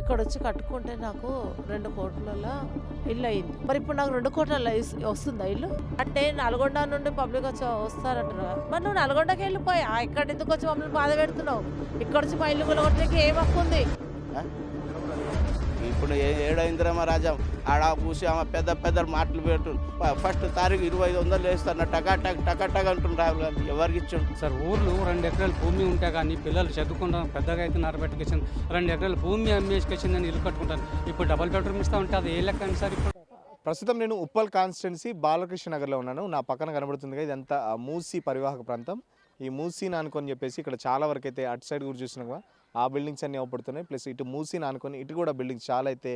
ఇక్కడ వచ్చి కట్టుకుంటే నాకు 2 కోట్లలో ఇల్లు అయింది. మరి ఇప్పుడు నాకు 2 కోట్లలో వస్తుందా ఇల్లు? అంటే నల్గొండ నుండి పబ్లిక్ వచ్చి వస్తారంటారు. మరి నువ్వు నల్గొండకి వెళ్ళిపోయా, ఇక్కడ ఎందుకు వచ్చి మమ్మల్ని బాధ పెడుతున్నావు? ఇక్కడ వచ్చి మా ఇల్లు కొనగొట్టడానికి ఏం హక్కు ఉంది? ఇప్పుడు ఏడో ఇందిరమ్మ రాజ్యం ఆడ పూసి ఆమె పెద్ద పెద్ద మాటలు పెట్టు. ఫస్ట్ తారీఖు 2500 వేస్తాను టకాటక్ టకాటక్ అంటుండ్రు రాహుల్ గాంధీ. ఎవరికి ఇచ్చాడు సార్? ఊర్లు 2 ఎకరాల భూమి ఉంటే కానీ పిల్లలు చదువుకుంటాం, పెద్దగా అయితే నరబెట్టుకేసింది. 2 ఎకరాల భూమి అమ్మేసుకొచ్చిందని ఇల్లు కట్టుకుంటాను. ఇప్పుడు డబల్ బెడ్రూమ్ ఇస్తా ఉంటే అది ఏ లెక్క అండి సార్? ఇప్పుడు ప్రస్తుతం నేను ఉప్పల్ కాన్స్టిట్యున్సీ బాలకృష్ణ నగర్లో ఉన్నాను. నా పక్కన కనబడుతుంది ఇదంతా మూసీ పరివాహక ప్రాంతం. ఈ మూసీని అనుకొని చెప్పేసి ఇక్కడ చాలా వరకు అయితే అటు సైడ్ కూడా చూసినా ఆ బిల్డింగ్స్ అన్నీ అవపడుతున్నాయి. ప్లస్ ఇటు మూసీని అనుకొని ఇటు కూడా బిల్డింగ్స్ చాలా అయితే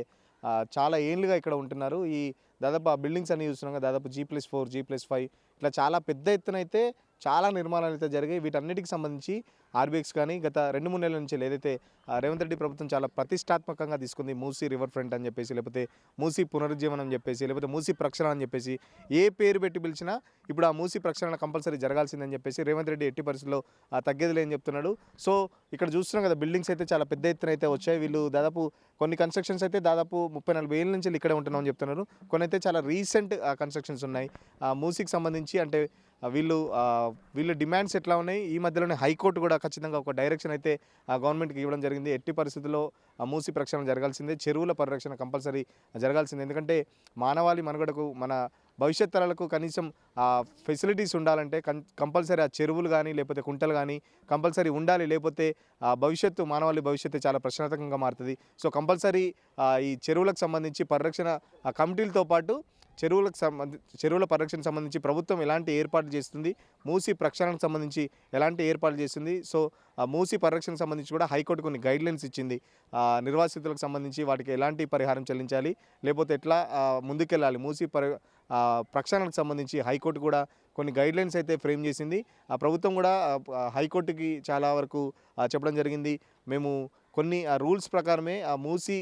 చాలా ఏళ్ళుగా ఇక్కడ ఉంటున్నారు. ఈ దాదాపు ఆ బిల్డింగ్స్ అన్నీ చూస్తున్నాం దాదాపు G+4 G+5 ఇట్లా చాలా పెద్ద ఎత్తున అయితే చాలా నిర్మాణాలు అయితే జరిగాయి. వీటన్నిటికి సంబంధించి ఆర్బీఎక్స్ కానీ గత 2-3 నెలల నుంచి ఏదైతే రేవంత్ రెడ్డి ప్రభుత్వం చాలా ప్రతిష్టాత్మకంగా తీసుకుంది మూసీ రివర్ ఫ్రంట్ అని చెప్పేసి, లేకపోతే మూసీ పునరుజ్జీవనం అని చెప్పేసి, లేకపోతే మూసీ ప్రక్షాళన అని చెప్పేసి ఏ పేరు పెట్టి పిలిచినా ఇప్పుడు ఆ మూసీ ప్రక్షాళన కంపల్సరీ జరగాల్సిందని చెప్పేసి రేవంత్ రెడ్డి ఎట్టి పరిస్థితుల్లో తగ్గేది లేని చెప్తున్నాడు. సో ఇక్కడ చూస్తున్నాం కదా బిల్డింగ్స్ అయితే చాలా పెద్ద ఎత్తున అయితే వచ్చాయి. వీళ్ళు దాదాపు కొన్ని కన్స్ట్రక్షన్స్ అయితే దాదాపు 30-40 ఏళ్ళ నుంచి ఇక్కడే ఉంటున్నామని చెప్తున్నారు. కొన్ని అయితే చాలా రీసెంట్ కన్స్ట్రక్షన్స్ ఉన్నాయి. మూసీకి సంబంధించి అంటే వీళ్ళు డిమాండ్స్ ఎట్లా ఉన్నాయి. ఈ మధ్యలోనే హైకోర్టు కూడా ఖచ్చితంగా ఒక డైరెక్షన్ అయితే గవర్నమెంట్కి ఇవ్వడం జరిగింది. ఎట్టి పరిస్థితుల్లో మూసీ ప్రక్షాళన జరగాల్సిందే, చెరువుల పరిరక్షణ కంపల్సరీ జరగాల్సిందే. ఎందుకంటే మానవాళి మనుగడకు మన భవిష్యత్ తరాలకు కనీసం ఫెసిలిటీస్ ఉండాలంటే కంపల్సరీ ఆ చెరువులు కానీ లేకపోతే కుంటలు కానీ కంపల్సరీ ఉండాలి. లేకపోతే భవిష్యత్తు మానవాళి భవిష్యత్తు చాలా ప్రశ్నార్థకంగా మారుతుంది. సో కంపల్సరీ ఈ చెరువులకు సంబంధించి పరిరక్షణ కమిటీలతో పాటు చెరువుల పరిరక్షణకు సంబంధించి ప్రభుత్వం ఎలాంటి ఏర్పాట్లు చేస్తుంది, మూసీ ప్రక్షాళనకు సంబంధించి ఎలాంటి ఏర్పాట్లు చేస్తుంది. సో మూసీ పరిరక్షణకు సంబంధించి కూడా హైకోర్టు కొన్ని గైడ్లైన్స్ ఇచ్చింది. నిర్వాసితులకు సంబంధించి వాటికి ఎలాంటి పరిహారం చెల్లించాలి, లేకపోతే ఎట్లా ముందుకెళ్ళాలి. మూసీ ప్రక్షాళనకు సంబంధించి హైకోర్టు కూడా కొన్ని గైడ్లైన్స్ అయితే ఫ్రేమ్ చేసింది. ప్రభుత్వం కూడా హైకోర్టుకి చాలా వరకు చెప్పడం జరిగింది. మేము కొన్ని రూల్స్ ప్రకారమే ఆ మూసీ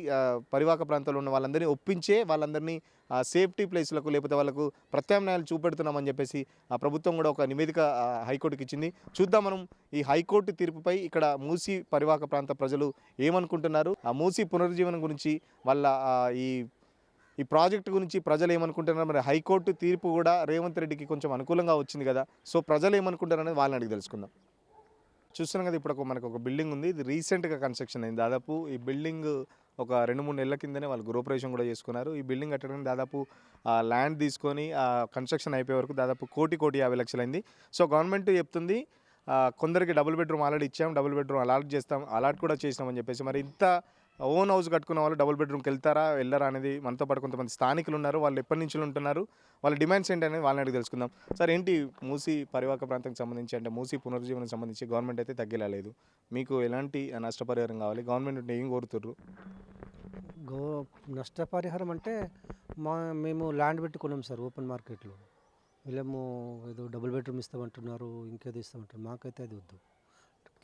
పరివాహక ప్రాంతాల్లో ఉన్న వాళ్ళందరినీ ఒప్పించే వాళ్ళందరినీ సేఫ్టీ ప్లేస్లకు లేకపోతే వాళ్ళకు ప్రత్యామ్నాయాలు చూపెడుతున్నామని చెప్పేసి ప్రభుత్వం కూడా ఒక నివేదిక హైకోర్టుకి ఇచ్చింది. చూద్దాం మనం ఈ హైకోర్టు తీర్పుపై ఇక్కడ మూసీ పరివాహక ప్రాంత ప్రజలు ఏమనుకుంటున్నారు, ఆ మూసీ పునరుజ్జీవనం గురించి వాళ్ళ ఈ ప్రాజెక్టు గురించి ప్రజలు ఏమనుకుంటున్నారు. మరి హైకోర్టు తీర్పు కూడా రేవంత్ రెడ్డికి కొంచెం అనుకూలంగా వచ్చింది కదా, సో ప్రజలు ఏమనుకుంటారు అనేది వాళ్ళని అడిగి తెలుసుకుందాం. చూస్తున్నాం కదా ఇప్పుడు మనకు ఒక బిల్డింగ్ ఉంది. ఇది రీసెంట్గా కన్స్ట్రక్షన్ అయింది. దాదాపు ఈ బిల్డింగ్ ఒక 2-3 నెలల కిందనే వాళ్ళు గృహప్రవేశం కూడా చేసుకున్నారు. ఈ బిల్డింగ్ కట్టడానికి దాదాపు ల్యాండ్ తీసుకొని కన్స్ట్రక్షన్ అయిపోయే వరకు దాదాపు 1,50 లక్షలు అయింది. సో గవర్నమెంట్ చెప్తుంది కొందరికి డబుల్ బెడ్రూమ్ ఆల్రెడీ ఇచ్చాం, డబుల్ బెడ్రూమ్ అలాట్ కూడా చేసినామని చెప్పేసి. మరి ఇంత ఓన్ హౌస్ కట్టుకున్న వాళ్ళు డబుల్ బెడ్రూమ్కి వెళ్ళరా అనేది మనతో పాటు కొంతమంది స్థానికులు ఉన్నారు. వాళ్ళు ఎప్పటి నుంచి ఉంటున్నారు, వాళ్ళ డిమాండ్స్ ఏంటి అనేది వాళ్ళని అడిగి తెలుసుకుందాం. సార్ ఏంటి మూసీ పరివాహక ప్రాంతానికి సంబంధించి అంటే మూసీ పునరుజ్జీవనకు సంబంధించి గవర్నమెంట్ అయితే తగ్గలేదు, మీకు ఎలాంటి నష్టపరిహారం కావాలి, గవర్నమెంట్ ఏం కోరుతుర్రు? నష్టపరిహారం అంటే మేము ల్యాండ్ పెట్టుకున్నాం సార్ ఓపెన్ మార్కెట్లో. వీళ్ళేమో ఏదో డబుల్ బెడ్రూమ్ ఇస్తామంటున్నారు, ఇంకేదో ఇస్తామంటున్నారు. మాకైతే అది వద్దు.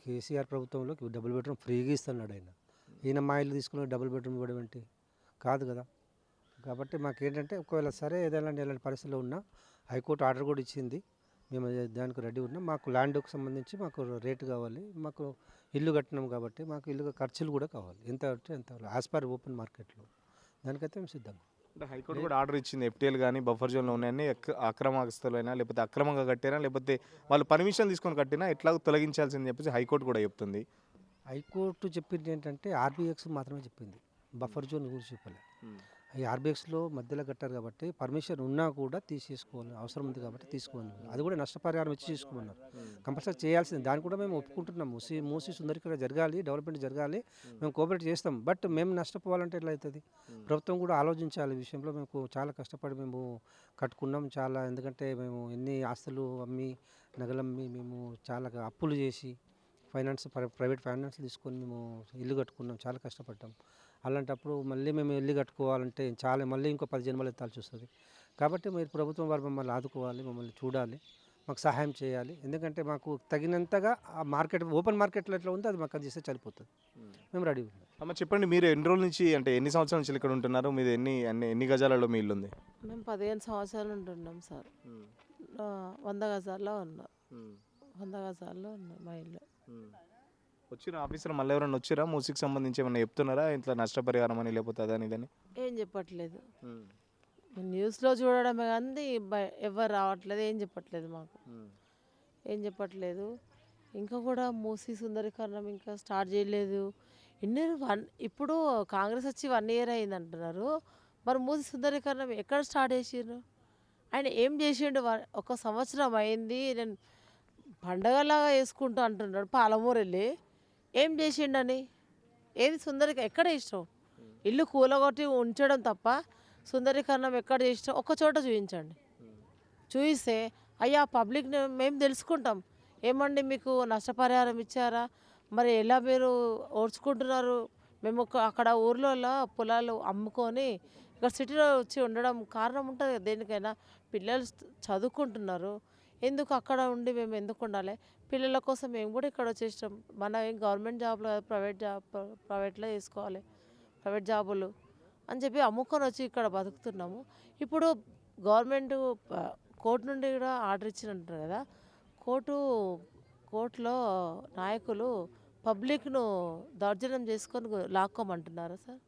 కేసీఆర్ ప్రభుత్వంలో డబుల్ బెడ్రూమ్ ఫ్రీగా ఇస్తున్నాడు ఆయన. ఈయన మా ఇల్లు తీసుకుని డబుల్ బెడ్రూమ్ ఇవ్వడం ఏంటి? కాదు కదా. కాబట్టి మాకేంటంటే ఒకవేళ సరే ఏదైనా ఎలాంటి పరిస్థితుల్లో ఉన్నా హైకోర్టు ఆర్డర్ కూడా ఇచ్చింది, మేము దానికి రెడీ ఉన్నాం. మాకు ల్యాండ్కి సంబంధించి మాకు రేటు కావాలి, మాకు ఇల్లు కట్టినాం కాబట్టి మాకు ఇల్లు ఖర్చులు కూడా కావాలి. ఎంత అంటే ఎంత యాజ్ పర్ ఓపెన్ మార్కెట్లో దానికైతే మేము సిద్ధం. అంటే హైకోర్టు కూడా ఆర్డర్ ఇచ్చింది ఎఫ్టీఎల్ కానీ బఫర్ జోన్లో ఉన్నాయని అక్రమస్తులైనా లేకపోతే అక్రమంగా కట్టినా లేకపోతే వాళ్ళు పర్మిషన్ తీసుకొని కట్టినా ఎట్లా తొలగించాల్సిందని చెప్పేసి హైకోర్టు కూడా చెప్తుంది. హైకోర్టు చెప్పింది ఏంటంటే ఆర్బీఎక్స్ మాత్రమే చెప్పింది, బఫర్ జోన్ గురించి చెప్పలే. ఈ ఆర్బీఎక్స్లో మధ్యలో కట్టారు కాబట్టి పర్మిషన్ ఉన్నా కూడా తీసేసుకోవాలి, అవసరం ఉంది కాబట్టి తీసుకోవాలి. అది కూడా నష్టపరిహారం ఇచ్చి చేసుకోమన్నారు. కంపల్సరీ చేయాల్సింది. దాన్ని కూడా మేము ఒప్పుకుంటున్నాం. మూసీ సుందరీకరణ జరగాలి, డెవలప్మెంట్ జరగాలి, మేము కోఆపరేట్ చేస్తాం. బట్ మేము నష్టపోవాలంటే ఎట్లా అవుతుంది? ప్రభుత్వం కూడా ఆలోచించాలి ఈ విషయంలో. మేము చాలా కష్టపడి మేము కట్టుకున్నాం చాలా. ఎందుకంటే మేము ఎన్ని ఆస్తులు అమ్మి నగలమ్మి మేము చాలా అప్పులు చేసి ప్రైవేట్ ఫైనాన్స్ తీసుకొని మేము ఇల్లు కట్టుకున్నాం, చాలా కష్టపడ్డాం. అలాంటప్పుడు మళ్ళీ మేము ఇల్లు కట్టుకోవాలంటే చాలా మళ్ళీ ఇంకో 10 జన్మలు ఎత్తాల్సి వస్తుంది. కాబట్టి మీరు ప్రభుత్వం వారు మమ్మల్ని ఆదుకోవాలి, మమ్మల్ని చూడాలి, మాకు సహాయం చేయాలి. ఎందుకంటే మాకు తగినంతగా ఆ మార్కెట్ ఓపెన్ మార్కెట్లో ఎట్లా ఉందో అది మాకు అందిస్తే సరిపోతుంది. మేము రెడీ ఉన్నాం. అమ్మ చెప్పండి, మీరు ఎన్ని రోజుల నుంచి అంటే ఎన్ని సంవత్సరాల నుంచి ఇక్కడ ఉంటున్నారు? మీది ఎన్ని గజాలలో మీ ఇల్లు ఉంది? మేము 15 సంవత్సరాలు ఉంటున్నాం సార్. 100 గజాల్లో ఉన్నాం. 100 గజాల్లో ఉన్నాం మా ఇల్లు. వచ్చిన ఆఫీసర్ మళ్ళీ ఎవరైనా వచ్చిరా మూసీకి సంబంధించి ఏమైనా చెప్తున్నారా ఇంట్లో నష్టపరిహారం అని లేకపోతే అదని ఇదని? ఏం చెప్పట్లేదు. న్యూస్లో చూడడమే కానీ ఎవరు రావట్లేదు, ఏం చెప్పట్లేదు మాకు, ఏం చెప్పట్లేదు. ఇంకా కూడా మూసీ సుందరీకరణం ఇంకా స్టార్ట్ చేయలేదు. ఇప్పుడు కాంగ్రెస్ వచ్చి 1 ఇయర్ అయింది అంటున్నారు. మరి మూసీ సుందరీకరణం ఎక్కడ స్టార్ట్ చేసిండ్రు? ఆయన ఏం చేసిండు? 1 సంవత్సరం అయింది, నేను పండగలాగా వేసుకుంటూ అంటున్నాడు పాలమూరు వెళ్ళి. ఏం చేసిండని? ఏది ఎక్కడ ఇష్టం? ఇల్లు కూలగొట్టి ఉంచడం తప్ప సుందరీకరణం ఎక్కడ చేసినా ఒక్క చోట చూపించండి. చూపిస్తే అయ్యా పబ్లిక్ మేము తెలుసుకుంటాం. ఏమండి మీకు నష్టపరిహారం ఇచ్చారా? మరి ఎలా మీరు ఓడ్చుకుంటున్నారు? మేము అక్కడ ఊర్లో పొలాలు అమ్ముకొని ఇక్కడ సిటీలో వచ్చి ఉండడం కారణం ఉంటుంది కదా. దేనికైనా పిల్లలు చదువుకుంటున్నారు, ఎందుకు అక్కడ ఉండి మేము ఎందుకు ఉండాలి? పిల్లల కోసం మేము కూడా ఇక్కడ వచ్చేసాం. మనం ఏం గవర్నమెంట్ జాబ్లో ప్రైవేట్లో చేసుకోవాలి, ప్రైవేట్ జాబులు అని చెప్పి అమ్ముకొని వచ్చి ఇక్కడ బతుకుతున్నాము. ఇప్పుడు గవర్నమెంట్ కోర్టు నుండి కూడా ఆర్డర్ ఇచ్చినట్టు కదా. కోర్టులో నాయకులు పబ్లిక్ను దౌర్జన్యం చేసుకొని లాక్కోమంటున్నారా సార్?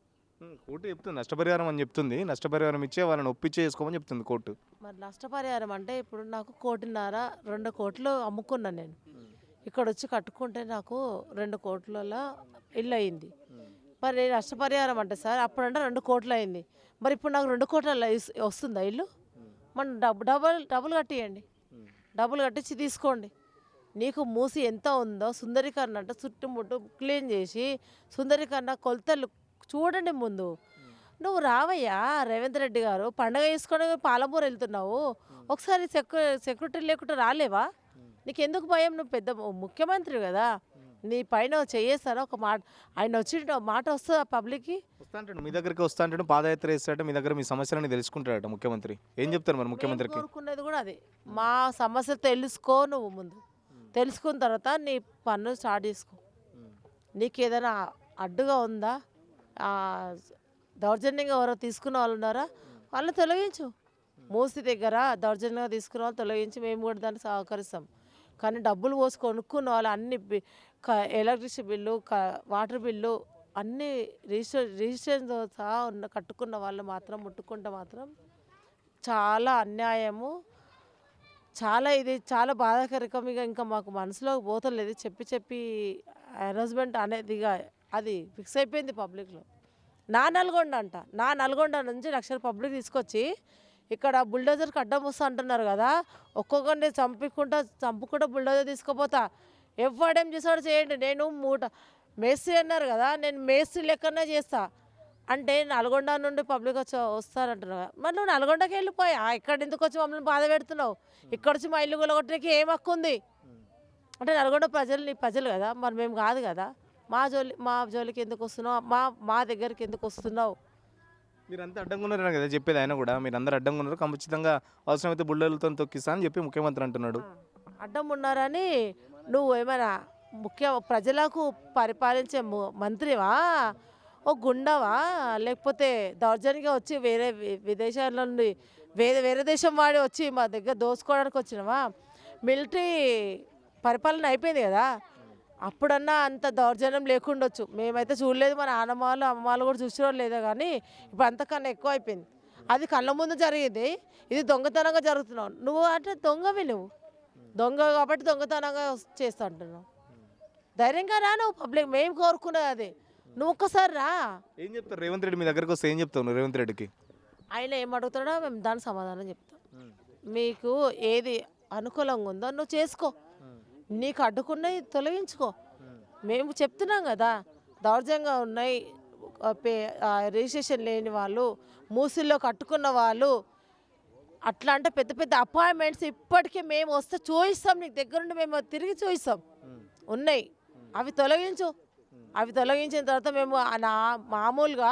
కోర్టు చెప్తుంది నష్టపరిహారం అని చెప్తుంది. నష్టపరిహారం ఇచ్చే వాళ్ళని ఒప్పించే చేసుకోమని చెప్తుంది కోర్టు. మరి నష్టపరిహారం అంటే ఇప్పుడు నాకు 1.5-2 కోట్లు అమ్ముకున్నాను నేను. ఇక్కడ వచ్చి కట్టుకుంటే నాకు 2 కోట్లలో ఇల్లు అయింది. మరి నష్టపరిహారం అంటే సార్ అప్పుడంటే 2 కోట్లు అయింది. మరి ఇప్పుడు నాకు 2 కోట్ల వస్తుందా ఇల్లు? మనం డబ్బులు కట్టియండి, డబ్బులు కట్టించి తీసుకోండి. నీకు మూసి ఎంత ఉందో సుందరీకరణ అంటే చుట్టుముట్టు క్లీన్ చేసి సుందరీకరణ కొలతలు చూడండి ముందు. నువ్వు రావయ్యా రేవంత్ రెడ్డి గారు, పండగ వేసుకొని పాలమూరు వెళ్తున్నావు, ఒకసారి సెక్యూరిటీ లేకుండా రాలేవా? నీకెందుకు భయం? నువ్వు పెద్ద ముఖ్యమంత్రి కదా, నీ పైన చేయేస్తారా ఒక మాట? ఆయన వచ్చి మాట వస్తుందా పబ్లిక్కి? వస్తా అంటాడు, మీ దగ్గరికి వస్తా అంటాడు, పాదయాత్ర వేస్తాడు, మీ దగ్గర మీ సమస్యలని తెలుసుకుంటాడట ముఖ్యమంత్రి. ఏం చెప్తారు మరి ముఖ్యమంత్రికి? కోరుకునేది కూడా అదే, మా సమస్యలు తెలుసుకో. నువ్వు ముందు తెలుసుకున్న తర్వాత నీ పన్ను స్టార్ట్ చేసుకో. నీకు ఏదైనా అడ్డుగా ఉందా? దౌర్జన్యంగా ఎవరో తీసుకున్న వాళ్ళు ఉన్నారా? వాళ్ళని తొలగించు. మూసి దగ్గర దౌర్జన్యంగా తీసుకున్న వాళ్ళు తొలగించి మేము కూడా దాన్ని సహకరిస్తాం. కానీ డబ్బులు పోసి కొనుక్కున్న వాళ్ళు అన్ని ఎలక్ట్రిసిటీ బిల్లు, వాటర్ బిల్లు అన్నీ రిజిస్ట్రేషన్తో సహా కట్టుకున్న వాళ్ళు మాత్రం ముట్టుకుంటే మాత్రం చాలా అన్యాయము. ఇది చాలా బాధాకరకం. ఇంకా మాకు మనసులో పోతలేదు. చెప్పి అనౌన్స్మెంట్ అనేది అది ఫిక్స్ అయిపోయింది పబ్లిక్లో. నా నల్గొండ నుంచి లక్షల పబ్లిక్ తీసుకొచ్చి ఇక్కడ బుల్డోజర్కి అడ్డం వస్తా అంటున్నారు కదా. ఒక్కొక్కరిని చంపుకుంటా బుల్డోజర్ తీసుకుపోతా. ఎవడేం చేసాడో చేయండి. నేను మేస్త్రి అన్నారు కదా, నేను మేస్త్రి లెక్కనే చేస్తా అంటే నల్గొండ నుండి పబ్లిక్ వస్తారంటున్నారు. మరి నువ్వు నల్గొండకి వెళ్ళిపోయా, ఇక్కడ ఎందుకు వచ్చి మమ్మల్ని బాధ పెడుతున్నావు? ఇక్కడ వచ్చి మా ఇల్లు కొలగొట్టడానికి ఏం హక్కు ఉంది? అంటే నల్గొండ ప్రజలు నీ ప్రజలు కదా, మరి మేము కాదు కదా. మా జోలికి ఎందుకు వస్తున్నావు? మా దగ్గరికి ఎందుకు వస్తున్నావు? మీరు అంతా అడ్డంగా ఉన్నారు కదా చెప్పేది. ఆయన కూడా మీరు అందరు అడ్డంగా ఉన్నారు, ఖచ్చితంగా అవసరమైతే బుల్డర్లతో తొక్కిస్తా అని చెప్పి ముఖ్యమంత్రి అంటున్నాడు. అడ్డం ఉన్నారని నువ్వు ఏమైనా ప్రజలకు పరిపాలించే మంత్రివా, ఓ గుండవా, లేకపోతే దౌర్జన్యంగా వచ్చి వేరే విదేశాల నుండి వేరే దేశం వాడి వచ్చి మా దగ్గర దోసుకోవడానికి వచ్చినవా? మిలిటరీ పరిపాలన అయిపోయింది కదా, అప్పుడన్నా అంత దౌర్జన్యం లేకుండొచ్చు. మేమైతే చూడలేదు, మన నాన్నమ్మలు అమ్మమ్మలు కూడా చూసినో లేదో, కానీ ఇప్పుడు అంతకన్నా ఎక్కువ అయిపోయింది. అది కళ్ళ ముందు జరిగింది, ఇది దొంగతనంగా జరుగుతున్నావు. నువ్వు అంటే దొంగవి, నువ్వు దొంగ కాబట్టి దొంగతనంగా చేస్తా అంటున్నావు. ధైర్యంగా రా నువ్వు. పబ్లిక్ మేము కోరుకునేది అది. నువ్వు ఒక్కసారి రా. ఏం చెప్తారు రేవంత్ రెడ్డి మీ దగ్గరకు వస్తే? ఏం చెప్తావు నువ్వు రేవంత్ రెడ్డికి? ఆయన ఏం అడుగుతాడో మేము దానికి సమాధానం చెప్తాం. మీకు ఏది అనుకూలంగా ఉందో నువ్వు చేసుకో, నీకు అడ్డుకున్నవి తొలగించుకో. మేము చెప్తున్నాం కదా, దౌర్జన్యంగా ఉన్నాయి, రిజిస్ట్రేషన్ లేని వాళ్ళు, మూసిల్లో కట్టుకున్న వాళ్ళు, అట్లా అంటే పెద్ద పెద్ద అపాయింట్మెంట్స్ ఇప్పటికీ మేము వస్తే చూపిస్తాం, నీకు దగ్గరుండి మేము తిరిగి చూపిస్తాం. ఉన్నాయి, అవి తొలగించు. అవి తొలగించిన తర్వాత మేము మామూలుగా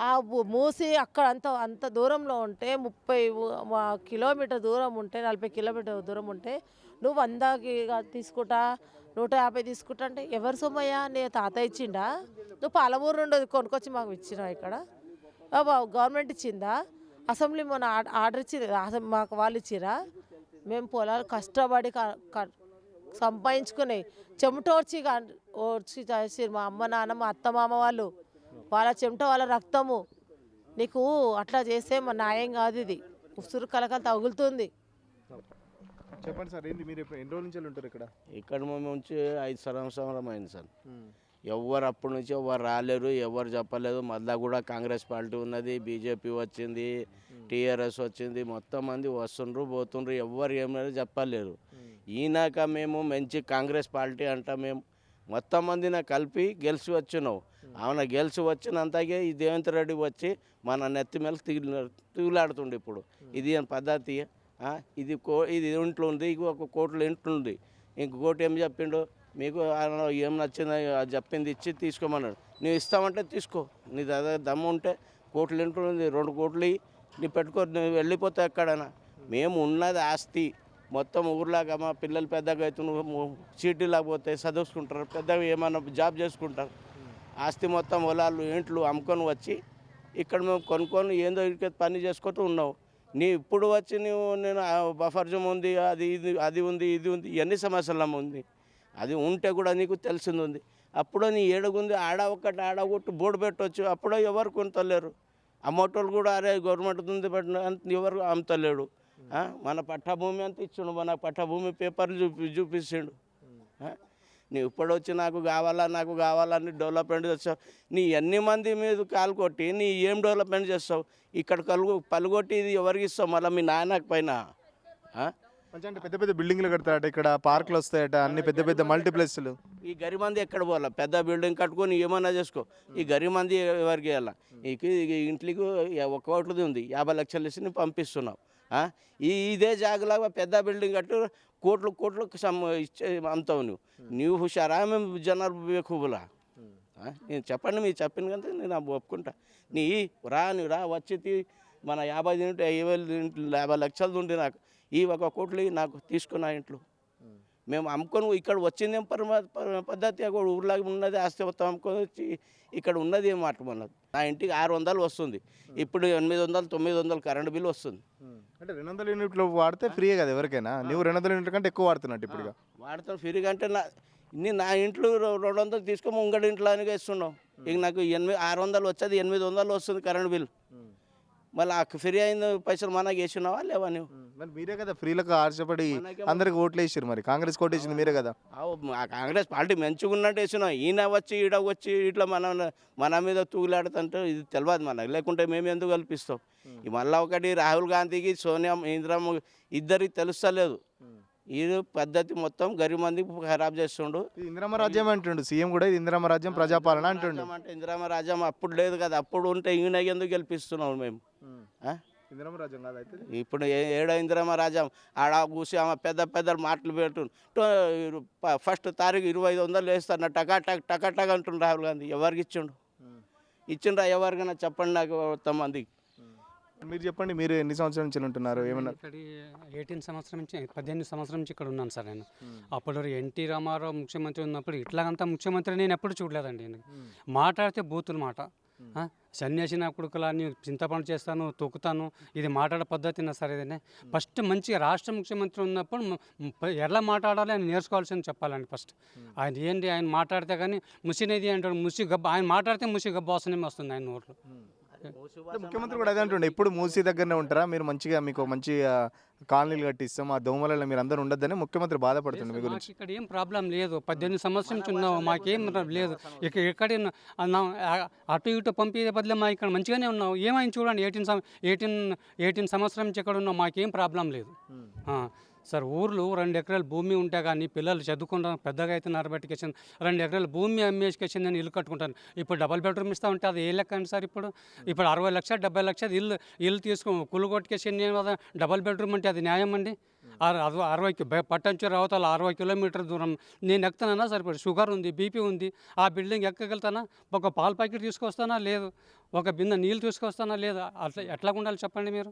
ఆ మూసి అక్కడ అంత దూరంలో ఉంటే 30 కిలోమీటర్ దూరం ఉంటే 40 కిలోమీటర్ దూరం ఉంటే నువ్వు 100కి తీసుకుంటా 150 తీసుకుంటా అంటే ఎవరు సొమ్మయ్యా? నీ తాత ఇచ్చిండా? నువ్వు పాలమూరు నుండి కొనుక్కొచ్చి మాకు ఇచ్చినావు? ఇక్కడ గవర్నమెంట్ ఇచ్చిందా? అసెంబ్లీ మొన్న ఆర్డర్ ఇచ్చింది, మాకు వాళ్ళు ఇచ్చిరా? మేము పొలాలు కష్టపడి సంపాదించుకుని చెమట ఓడ్చి చేసి మా అమ్మ నాన్న మా అత్త మామ వాళ్ళు వాళ్ళ చెమట వాళ్ళ రక్తము నీకు అట్లా చేస్తే మా న్యాయం కాదు. ఇది ఉసురు కలకలు తగులుతుంది. చెప్పండి సార్, ఏంది మీరు ఎన్ని రోజుల నుంచి ఉంటారు ఇక్కడ? ఇక్కడ మేము నుంచి 5 సంవత్సరం అయింది సార్. ఎవరు అప్పటి నుంచి ఎవరు రాలేరు, ఎవరు చెప్పలేదు. మళ్ళా కూడా కాంగ్రెస్ పార్టీ ఉన్నది, బీజేపీ వచ్చింది, టీఆర్ఎస్ వచ్చింది, మొత్తం మంది వస్తుండ్రు పోతుండ్రు, ఎవరు ఏమైనా చెప్పలేరు. ఈనాక మేము మంచి కాంగ్రెస్ పార్టీ అంట మేము మొత్తం మందిన కలిపి గెలిచి వచ్చినావు. అవునా, గెలిచి వచ్చినంతకే ఈ రేవంత్ రెడ్డి వచ్చి మన నెత్తి మీద తిగులాడుతుండే. ఇప్పుడు ఇది పద్ధతి? ఇది ఇంట్లో ఉంది, ఒక కోట్లు ఇంట్లో ఉంది, ఇంక కోటి ఏం చెప్పిండు మీకు ఏం నచ్చిందో అది చెప్పింది ఇచ్చి తీసుకోమన్నాడు. నువ్వు ఇస్తామంటే తీసుకో, నీ దగ్గర దమ్ము ఉంటే కోట్లు ఇంట్లో ఉంది, 2 కోట్లు నీ పెట్టుకో, నువ్వు వెళ్ళిపోతావు ఎక్కడైనా. మేము ఉన్నది ఆస్తి మొత్తం ఊర్లాగా. మా పిల్లలు పెద్దగా అవుతున్నారు, సీటీలాగా పోతే చదువుకుంటారు, పెద్దగా ఏమైనా జాబ్ చేసుకుంటారు. ఆస్తి మొత్తం పొలాలు ఇంట్లు అమ్ముకొని వచ్చి ఇక్కడ మేము కొనుక్కొని ఏందో ఇక్కడ పని చేసుకుంటూ ఉన్నావు. నీ ఇప్పుడు వచ్చి నేను బఫర్ జోన్ ఉంది, అది ఉంది, ఇది ఉంది, ఇవన్నీ సమస్యలు ఉంది. అది ఉంటే కూడా నీకు తెలిసింది ఉంది. అప్పుడు నీ ఏడుగుంది ఆడ ఒకటి ఆడగొట్టు బోర్డు పెట్టవచ్చు. అప్పుడో ఎవరు కొనతలేరు. అమ్మటోళ్ళు కూడా అరే గవర్నమెంట్ ఉంది పెట్టిన ఎవరు అమ్ముతలేడు. మన పట్టభూమి అంత ఇచ్చిండు, మన పట్టభూమి పేపర్లు చూపిస్తుండు. నీ ఇప్పుడు వచ్చి నాకు కావాలని డెవలప్మెంట్ చేస్తావు. నీ ఎన్ని మంది మీద కాలు కొట్టి నీ ఏం డెవలప్మెంట్ చేస్తావు? ఇక్కడ పలుగొట్టి ఇది ఎవరికి ఇస్తావు? మళ్ళీ మీ నాన్నకి పైన అంటే పెద్ద పెద్ద బిల్డింగ్లు కడతారట, ఇక్కడ పార్కులు వస్తాయట, అన్ని పెద్ద పెద్ద మల్టీప్లెక్స్లు. ఈ గరీబ్ మంది ఎక్కడ పోవాలా? పెద్ద బిల్డింగ్ కట్టుకొని ఏమన్నా చేసుకో. ఈ గరీబ్ మంది ఎవరికి వెళ్ళాలి? ఇంట్లోకి 1 కోట్లది ఉంది, 50 లక్షలు ఇచ్చి పంపిస్తున్నావు. ఇదే జాగలాగా పెద్ద బిల్డింగ్ కట్టు కోట్లు ఇచ్చే అమ్ముతావు. నువ్వు హుషారా? మేము జనాలు బేకూబులా? నేను చెప్పండి, మీరు చెప్పిన కంటే నేను ఒప్పుకుంటా. నువ్వు రా వచ్చి మన 50 లక్షలు ఉండి నాకు ఈ 1 కోట్లు నాకు తీసుకున్న ఇంట్లో మేము అమ్ముకొని ఇక్కడ వచ్చిందేం పద్ధతి. ఊర్లాగా ఉన్నది ఆస్తి మొత్తం అమ్ముకొని వచ్చి ఇక్కడ ఉన్నది ఏం మాట ఉన్నది. నా ఇంటికి 600 వస్తుంది, ఇప్పుడు 800 900 కరెంటు బిల్లు వస్తుంది. అంటే 200 యూనిట్లు వాడితే ఫ్రీయే కదా ఎవరికైనా? నువ్వు 200 యూనిట్ల కంటే ఎక్కువ వాడుతున్నట్టు ఇప్పుడు వాడతాను ఫ్రీగా. అంటే నా ఇంట్లో 200 తీసుకొని ముంగడి ఇంట్లో అని ఇస్తున్నావు. ఇక నాకు 600 వచ్చేది 800 వస్తుంది కరెంటు బిల్లు. మళ్ళీ ఆ ఫ్రీ అయిన పైసలు మనకి వేసినావా లేవా? నువ్వు మరి మీరే కదా ఫ్రీలకు ఆశపడి అందరికి ఓట్లు వేసారు. మరి కాంగ్రెస్ కోట్ వేసింది మీరే కదా. కాంగ్రెస్ పార్టీ మంచిగా ఉన్నట్టు వేసినావు. ఈయన వచ్చి ఇట్లా మన మీద తూగులాడుతుంటే ఇది తెలియదు మనకు. లేకుంటే మేము ఎందుకు కల్పిస్తాం? మళ్ళీ ఒకటి రాహుల్ గాంధీకి సోనియా ఇందిరమ్మ ఇద్దరికి తెలుస్తలేదు. ఈ పద్ధతి మొత్తం గరీబ్ మంది ఖరాబ్ చేస్తుండు. ఇందిరమ్మ రాజ్యం అంటుండు సీఎం కూడా, ఇది ఇందిరమ్మ రాజ్యం ప్రజాపాలన అంటుండు. అంటే ఇందిరమ్మ రాజ్యం అప్పుడు లేదు కదా, అప్పుడు ఉంటే ఈయన ఎందుకు గెలిపిస్తున్నాం మేము? ఇందిరమ్మ రాజ్యం కాదు అయితే ఇప్పుడు ఏడో ఇందిరమ్మ రాజ్యం ఆడ కూసి ఆమె పెద్ద మాటలు పెట్టు. ఫస్ట్ తారీఖు 2500 వేస్తాను టక అంటుండు రాహుల్ గాంధీ. ఎవరికి ఇచ్చిండ్రా? ఎవరికైనా చెప్పండి నాకు 100 మీరు చెప్పండి, మీరు ఎన్ని సంవత్సరాల నుంచి ఉంటున్నారు? ఏమన్నా ఇక్కడ 18 సంవత్సరం నుంచి 18 సంవత్సరం నుంచి ఇక్కడ ఉన్నాను సార్ నేను. అప్పుడు ఎన్టీ రామారావు ముఖ్యమంత్రి ఉన్నప్పుడు ఇట్లాగంతా ముఖ్యమంత్రి నేను ఎప్పుడు చూడలేదండి. మాట్లాడితే బూతులు మాట, సన్యాసి నా కొడుకులని చింతపండు చేస్తాను, తొక్కుతాను, ఇది మాట్లాడే పద్ధతినా సరే. ఇదనే ఫస్ట్ మంచిగా రాష్ట్ర ముఖ్యమంత్రి ఉన్నప్పుడు ఎలా మాట్లాడాలి అని నేర్చుకోవాల్సింది చెప్పాలండి ఫస్ట్. ఆయన మాట్లాడితే కానీ ముసినేది అంటాడు, ఆయన మాట్లాడితే ముసి గబ్బ వాసనే వస్తుంది ఆయన నోట్లో. ముఖ్యమంత్రి కూడా అదే అంటుండే, ఎప్పుడు మూసీ దగ్గరనే ఉంటారా మీరు? మీకు మంచి కాలనీలు కట్టిస్తాం, ఆ దోమలలో మీరు అందరూ ఉండొద్దని ముఖ్యమంత్రి బాధపడుతుండే మీ గురించి. ఇక్కడ ఏం ప్రాబ్లం లేదు, 18 సంవత్సరం నుంచి ఉన్నాము, మాకేం లేదు. ఎక్కడ అటు ఇటు పంపే బదులు మా ఇక్కడ మంచిగానే ఉన్నావు. ఏమైంది చూడండి, 18 సంవత్సరం నుంచి ఇక్కడ ఉన్నాం, మాకేం ప్రాబ్లం లేదు సార్. ఊర్లు 2 ఎకరాల భూమి ఉంటే కానీ పిల్లలు చదువుకుంటాను, పెద్దగా అవుతున్నారు బట్టి 2 ఎకరాల భూమి అమ్మేసుకొచ్చి నేను ఇల్లు కట్టుకుంటాను. ఇప్పుడు డబల్ బెడ్రూమ్ ఇస్తా ఉంటే అది ఏ లెక్క అండి సార్? ఇప్పుడు 60 లక్షలు 70 లక్షలు ఇల్లు కుళ్ళు కొట్టుకేసి నేను డబల్ బెడ్రూమ్ అంటే అది న్యాయం అండి? 60 పట్టంచూరు అవతల 60 కిలోమీటర్ దూరం నేను ఎక్కుతానా సార్? ఇప్పుడు షుగర్ ఉంది, బీపీ ఉంది, ఆ బిల్డింగ్ ఎక్కగలుగుతానా? ఒక పాల ప్యాకెట్ తీసుకొస్తానా? లేదు. ఒక బిందె నీళ్ళు తీసుకొస్తానా? లేదు. ఎట్లా ఉండాలి చెప్పండి మీరు?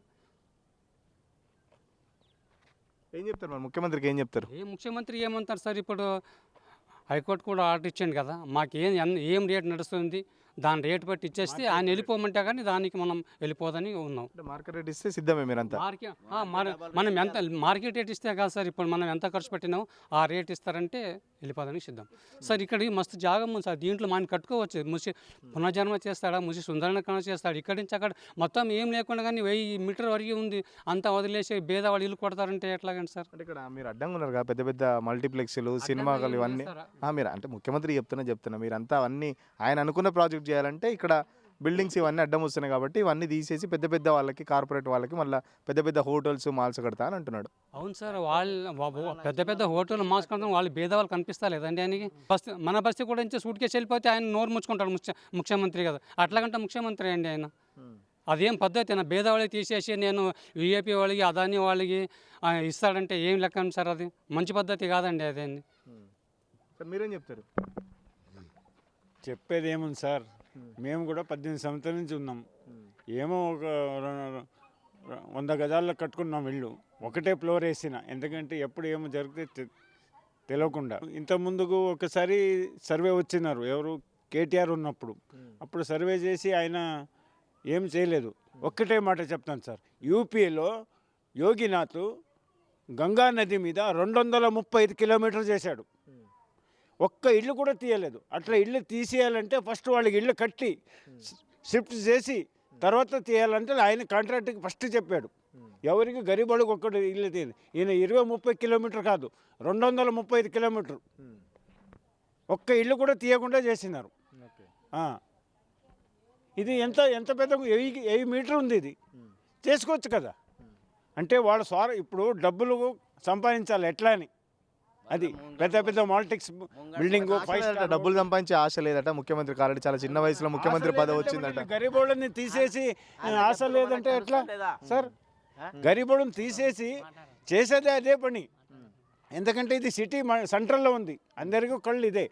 ఏం చెప్తారు మరి ముఖ్యమంత్రికి? ఏం చెప్తారు? ముఖ్యమంత్రి ఏమంటారు సార్? ఇప్పుడు హైకోర్టు కూడా ఆర్డర్ ఇచ్చాను కదా, మాకు ఏం రేట్ నడుస్తుంది, దాని రేటు బట్టి ఇచ్చేస్తే ఆయన వెళ్ళిపోమంటే కానీ దానికి మనం వెళ్ళిపోదని ఉన్నాం. అంటే మార్కెట్ రేట్ ఇస్తే సిద్ధమే మీరంతా. మనం ఎంత మార్కెట్ రేట్ ఇస్తే కాదు సార్, ఇప్పుడు మనం ఎంత ఖర్చు పెట్టినామో ఆ రేట్ ఇస్తారంటే వెళ్ళిపోదానికి సిద్ధం సార్. ఇక్కడ మస్తు జాగం ఉంది సార్, దీంట్లో మనం కట్టుకోవచ్చు. ముసి పునర్జన్మ చేస్తాడా, ముసి సుందరీకరణ చేస్తాడు. ఇక్కడి నుంచి అక్కడ మొత్తం ఏం లేకుండా కానీ 1000 మీటర్ వరకు ఉంది, అంతా వదిలేసి పేదవాళ్ళు ఇల్లు కొడతారంటే ఎట్లాగండి సార్? అంటే ఇక్కడ మీరు అడ్డంగా ఉన్నారు కదా, పెద్ద పెద్ద మల్టీప్లెక్స్లు, సినిమాలు ఇవన్నీ. మీరు అంటే ముఖ్యమంత్రి చెప్తున్నా మీరంతా అవన్నీ ఆయన అనుకున్న ప్రాజెక్ట్ చేయాలంటే ఇక్కడ బిల్డింగ్స్ ఇవన్నీ అడ్డం వస్తున్నాయి కాబట్టి ఇవన్నీ తీసేసి పెద్ద పెద్ద వాళ్ళకి, కార్పొరేట్ వాళ్ళకి మళ్ళీ పెద్ద పెద్ద హోటల్స్, మాల్స్ కడతా అని అంటున్నాడు. అవును సార్, పెద్ద పెద్ద హోటల్ మాస్ కడతాం, వాళ్ళు భేదవాళ్ళు కనిపిస్తా లేదండి ఆయనకి. బస్తీ మన బస్తీ కూడా నుంచి సూట్ కేసు వెళ్ళిపోతే ఆయన నోరు ముచ్చుకుంటాడు ముఖ్యమంత్రి కదా, అట్లాగంటే ముఖ్యమంత్రి అండి ఆయన. అదేం పద్ధతి నా భేదవాళ్ళకి తీసేసి నేను విఐపి వాళ్ళకి, అదాని వాళ్ళకి ఇస్తాడంటే ఏం లెక్క సార్? అది మంచి పద్ధతి కాదండి అదేండి. సార్ మీరేం చెప్తారు? చెప్పేది ఏముంది సార్, మేము కూడా 18 సంవత్సరాల నుంచి ఉన్నాం. ఏమో ఒక 100 గజాల్లో కట్టుకున్నాం ఇల్లు, ఒకటే ఫ్లోర్ వేసిన. ఎందుకంటే ఎప్పుడు ఏమో జరిగితే తెలియకుండా. ఇంత ముందుకు ఒకసారి సర్వే వచ్చినారు, ఎవరు కేటీఆర్ ఉన్నప్పుడు. అప్పుడు సర్వే చేసి ఆయన ఏం చేయలేదు. ఒక్కటే మాట చెప్తాను సార్, యూపీలో యోగినాథ్ గంగా నది మీద 235 కిలోమీటర్లు చేశాడు, ఒక్క ఇల్లు కూడా తీయలేదు. అట్లా ఇల్లు తీసేయాలంటే ఫస్ట్ వాళ్ళకి ఇల్లు కట్టి షిఫ్ట్ చేసి తర్వాత తీయాలంటే ఆయన కాంట్రాక్ట్కి ఫస్ట్ చెప్పాడు. ఎవరికి గరీబుడికి ఒక్కటి ఇల్లు తీయదు. ఈయన 20-30 కిలోమీటర్ కాదు, 235 కిలోమీటర్ ఒక్క ఇల్లు కూడా తీయకుండా చేసినారు. ఇది ఎంత ఎంత పెద్ద 8 మీటర్ ఉంది, ఇది చేసుకోవచ్చు కదా. అంటే వాళ్ళ ఇప్పుడు డబ్బులు సంపాదించాలి ఎట్లా అని. అది పెద్ద పెద్ద మాల్టిక్స్ బిల్డింగ్, డబ్బులు సంపాదించే ఆశ లేదట ముఖ్యమంత్రి కారెడ్డి. చాలా చిన్న వయసులో ముఖ్యమంత్రి పదవి వచ్చిందట. గరీబోళ్ళని తీసేసి ఆశ లేదంటే ఎట్లా సార్? గరీబోళ్ళని తీసేసి చేసేదే అదే పని. ఎందుకంటే ఇది సిటీ సెంట్రల్లో ఉంది, అందరికీ కళ్ళు ఇదే.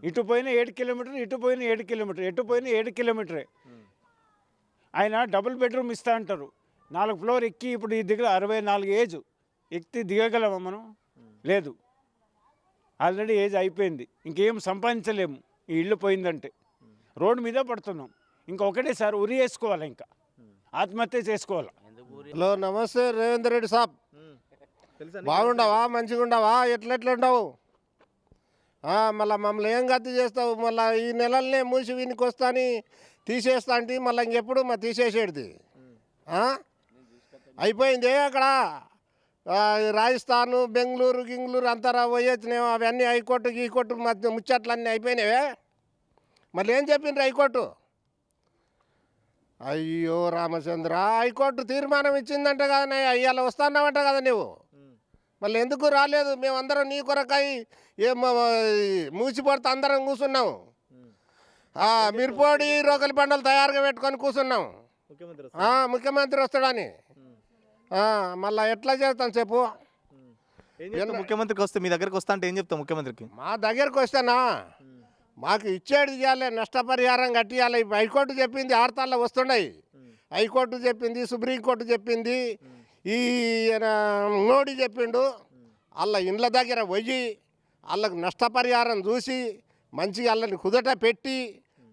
ఇటు పోయిన 7 కిలోమీటర్, ఇటు పోయిన 7 కిలోమీటర్, ఎటు పోయిన 7 కిలోమీటరే. ఆయన డబుల్ బెడ్రూమ్ ఇస్తా అంటారు, 4 ఫ్లోర్ ఎక్కి. ఇప్పుడు ఈ దిగల 64 ఏజ్, ఎక్కి దిగగలమా మనం? లేదు, ఆల్రెడీ ఏజ్ అయిపోయింది, ఇంకేం సంపాదించలేము. ఈ ఇల్లు పోయిందంటే రోడ్డు మీద పడుతున్నాం. ఇంకొకటే సార్, ఉరి వేసుకోవాలి, ఇంకా ఆత్మహత్య చేసుకోవాలి. హలో, నమస్తే రేవంత్ రెడ్డి సాబ్. బాగుండవా? మంచిగా ఉండవా? ఎట్లెట్లుండవు? మళ్ళీ మమ్మల్ని ఏం గతి చేస్తావు? మళ్ళీ ఈ నెలలనే మూసి వీనికి వస్తాని తీసేస్తా అంటే మళ్ళీ ఇంకెప్పుడు తీసేసేది అయిపోయింది. అక్కడ రాజస్థాను, బెంగళూరు, గింగళూరు అంతా పోయొచ్చినావు. అవన్నీ హైకోర్టు గీకోర్టు మధ్య ముచ్చట్లన్నీ అయిపోయినావే. మళ్ళీ ఏం చెప్పిండ్రు హైకోర్టు? అయ్యో రామచంద్ర, హైకోర్టు తీర్మానం ఇచ్చిందంట కదా, ఇవాళ వస్తున్నావంట కదా నువ్వు. మళ్ళీ ఎందుకు రాలేదు? మేమందరం నీ కొరకై మూసిపడితే అందరం కూర్చున్నాము. మిరపోడి రోకలి బండలు తయారుగా పెట్టుకొని కూర్చున్నాం. ముఖ్యమంత్రి వస్తాడని. మళ్ళీ ఎట్లా చేస్తాను చెప్పు? ముఖ్యమంత్రికి వస్తే మీ దగ్గరికి వస్తా అంటే ఏం చెప్తావు ముఖ్యమంత్రికి? మా దగ్గరికి వస్తేనా మాకు ఇచ్చేది చేయాలి, నష్టపరిహారం కట్టియాలి. హైకోర్టు చెప్పింది 6 తాళ్ళ వస్తున్నాయి. హైకోర్టు చెప్పింది, సుప్రీంకోర్టు చెప్పింది, ఈ మోడీ చెప్పిండు. వాళ్ళ ఇండ్ల దగ్గర పోయి వాళ్ళకు నష్టపరిహారం చూసి మంచిగా వాళ్ళని కుదట పెట్టి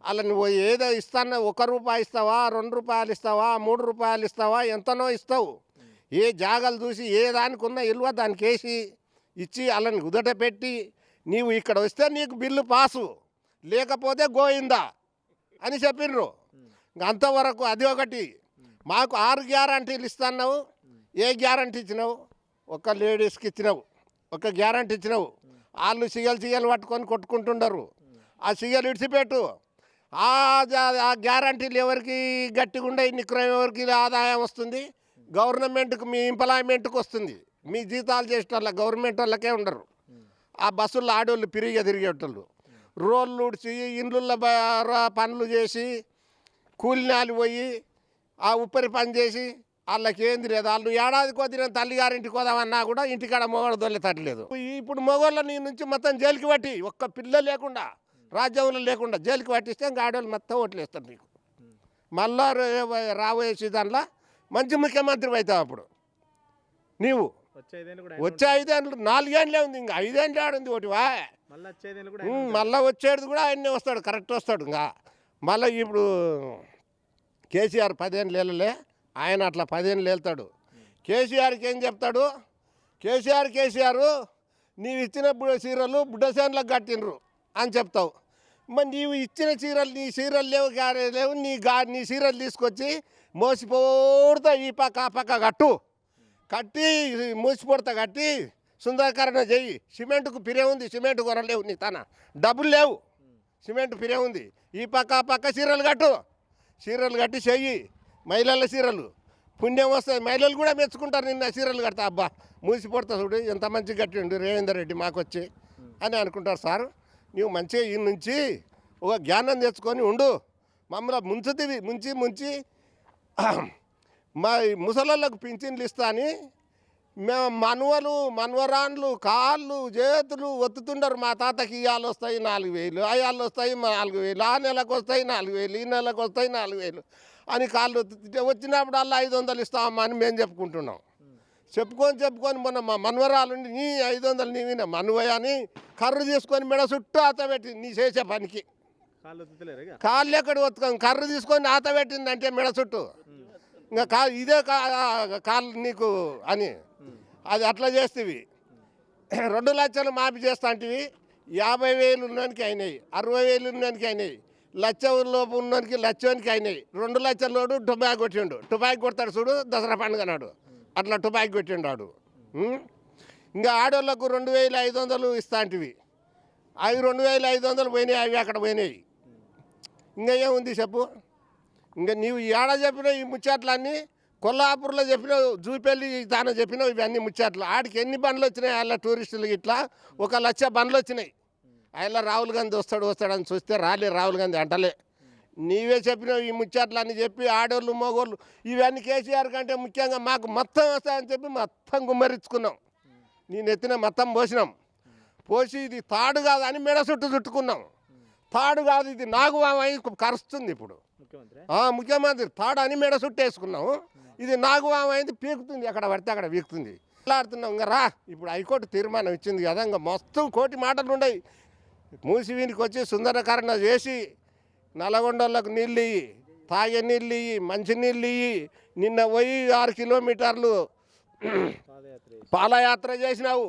వాళ్ళని ఏదో ఇస్తాను, 1 రూపాయి ఇస్తావా, 2 రూపాయలు ఇస్తావా, 3 రూపాయలు ఇస్తావా, ఎంతనో ఇస్తావు. ఏ జాగాలు చూసి ఏ దానికి ఉన్న ఇల్వ దానికి వేసి ఇచ్చి వాళ్ళని కుదట పెట్టి నీవు ఇక్కడ వస్తే నీకు బిల్లు పాసు, లేకపోతే గోయిందా అని చెప్పిండ్రు. అంతవరకు అది ఒకటి. మాకు 6 గ్యారంటీలు ఇస్తున్నావు. ఏ గ్యారంటీ ఇచ్చినావు? ఒక లేడీస్కి ఇచ్చినావు, ఒక గ్యారంటీ ఇచ్చినావు. వాళ్ళు సిగలు పట్టుకొని కొట్టుకుంటుండరు. ఆ సిగలు ఇడిచిపెట్టు. ఆ గ్యారంటీలు ఎవరికి గట్టిగా ఉండే, నిక్రయం ఎవరికి ఆదాయం వస్తుంది? గవర్నమెంట్కి, మీ ఎంప్లాయ్మెంట్కి వస్తుంది. మీ జీతాలు చేసేటోళ్ళ గవర్నమెంట్ వాళ్ళకే ఉండరు. ఆ బస్సుల్లో ఆడోళ్ళు పిరిగా తిరిగేటోళ్ళు, రోళ్ళు ఉడిచి ఇండ్ల పనులు చేసి కూలినాలు పోయి ఆ ఉప్పరి పని చేసి వాళ్ళకి ఏంది లేదు. వాళ్ళు ఏడాదికి వదిలిన తల్లిగారింటికి పోదామన్నా కూడా ఇంటికాడ మొగోళ్ళ దొల్లే తట్టలేదు. ఇప్పుడు మొగోళ్ళ నీ నుంచి మొత్తం జైలుకి పట్టి, ఒక్క పిల్ల లేకుండా, రాజ్యంలో లేకుండా జైలుకి పట్టిస్తే ఇంకా ఆడవాళ్ళు మొత్తం ఓట్లు వేస్తారు నీకు. మళ్ళా రాబోయే దాంట్లో మంచి ముఖ్యమంత్రి అవుతావు. అప్పుడు నీవు వచ్చే 5 ఏళ్ళు, 4 ఏళ్ళే ఉంది, ఇంకా 5 ఏళ్ళు ఆడుంది ఒకటివా. మళ్ళీ వచ్చేది కూడా ఆయన్నే వస్తాడు, కరెక్ట్ వస్తాడు. ఇంకా మళ్ళీ ఇప్పుడు కేసీఆర్ 10 ఏళ్ళు లేలే, ఆయన అట్లా 10 ఏళ్ళు వెళ్తాడు. కేసీఆర్కి ఏం చెప్తాడు? కేసీఆర్ నీవు ఇచ్చిన చీరలు బుడ్డసేన్లకు కట్టినరు అని చెప్తావు. మరి నీవు ఇచ్చిన చీరలు నీ చీరలు లేవు నీ చీరలు తీసుకొచ్చి మోసిపోడుతా ఈ పక్క ఆ పక్క కట్టి మూసిపోడతా కట్టి సుందరీకరణ చెయ్యి. సిమెంట్కు పిరే ఉంది, సిమెంట్ కొనలేవు, నీ తన డబ్బులు లేవు, సిమెంట్ పిరే ఉంది. ఈ పక్క ఆ పక్క చీరలు కట్టి చెయ్యి. మహిళల చీరలు పుణ్యం వస్తాయి, మహిళలు కూడా మెచ్చుకుంటారు నిన్న చీరలు కడతా. అబ్బా మూసిపోడతా చూడు ఎంత మంచిగా కట్టిండు రేవేందర్ రెడ్డి మాకు వచ్చి అని అనుకుంటారు. సార్ నువ్వు మంచిగా ఈ నుంచి ఒక జ్ఞానం తెచ్చుకొని ఉండు. మమ్మల్ని ముంచి మా ముసలోళ్ళకు పింఛన్లు ఇస్తా అని మేము మనవరాన్లు కాళ్ళు చేతులు ఒత్తుతుండరు. మా తాతకి ఇవాళ వస్తాయి 4,000, అయ్యాళ్ళు వస్తాయి 4,000, ఆ నెలకు వస్తాయి 4,000, ఈ నెలకు వస్తాయి 4,000 అని కాళ్ళు వచ్చినప్పుడల్లా 500 ఇస్తామమ్మా అని మేము చెప్పుకుంటున్నాం. చెప్పుకొని మొన్న మా మనవరాలుండి నీ 500 నీవిన మనవయ్య అని కర్రు తీసుకొని మెడ చుట్టూ ఆతబెట్టి నీ చేసే పనికి కాళ్ళు ఎక్కడ ఒత్తుకొని కర్రు తీసుకొని ఆతబెట్టిందంటే మెడ చుట్టూ ఇంకా ఇదే కాళ్ళు నీకు అని అది అట్లా చేస్తేవి. 2 లక్షలు మాఫీ చేస్తా అంటివి, 50,000 ఉన్నోనికి అయినాయి, 60,000 ఉన్నోనికి అయినాయి, 1,00,000 లోపు ఉన్నోనికి 1,00,000కి అయినాయి. 2 లక్షల టుబాక్ కొట్టిండు. టుబాక్ కొడతాడు చూడు దసరా పండుగ నాడు, అట్లా టుబాక్ కొట్టిండు ఆడు. ఇంకా ఆడోళ్ళకు 2,500 ఇస్తా అంటివి, అవి 2,500 పోయినాయి, అవి అక్కడ పోయినాయి. ఇంకా ఏముంది చెప్పు? ఇంకా నీవు ఏడ చెప్పినావు ఈ ముచ్చట్లన్నీ, కొల్లాపూర్లో చెప్పినావు, జూపెల్లి తాను చెప్పినావు ఇవన్నీ ముచ్చట్లు. ఆడికి ఎన్ని బండ్లు వచ్చినాయి అలా టూరిస్టులు ఇట్లా 1,00,000 బండ్లు వచ్చినాయి. అలా రాహుల్ గాంధీ వస్తాడని చూస్తే రాలే, రాహుల్ గాంధీ అంటలే. నీవే చెప్పినావు ఈ ముచ్చట్లన్నీ చెప్పి ఆడోళ్ళు మగోళ్ళు ఇవన్నీ కేసీఆర్ కంటే ముఖ్యంగా మాకు మొత్తం వస్తాయని చెప్పి మొత్తం గుమ్మరించుకున్నాం. నేను ఎత్తిన మొత్తం పోసి ఇది తాడు కాదు అని మెడ చుట్టుకున్నాం. తాడు కాదు ఇది నాగువామై కరుస్తుంది ఇప్పుడు. ముఖ్యమంత్రి తాడు అని మెడ చుట్టేసుకున్నాము, ఇది నాగువామైంది పీకుతుంది, ఎక్కడ పడితే అక్కడ పీకుతుంది. మాట్లాడుతున్నాం ఇంకా రా. ఇప్పుడు హైకోర్టు తీర్మానం ఇచ్చింది కదా, ఇంకా మొత్తం కోటి మాటలు ఉన్నాయి. మూసివీనికి వచ్చి సుందరీకరణ చేసి నల్లగొండలకు నీళ్ళు ఇయ్యి, తాగే నీళ్ళు ఇయ్యి, మంచి నీళ్ళు ఇయ్యి. నిన్న పోయి 6 కిలోమీటర్లు పాదయాత్ర చేసినావు.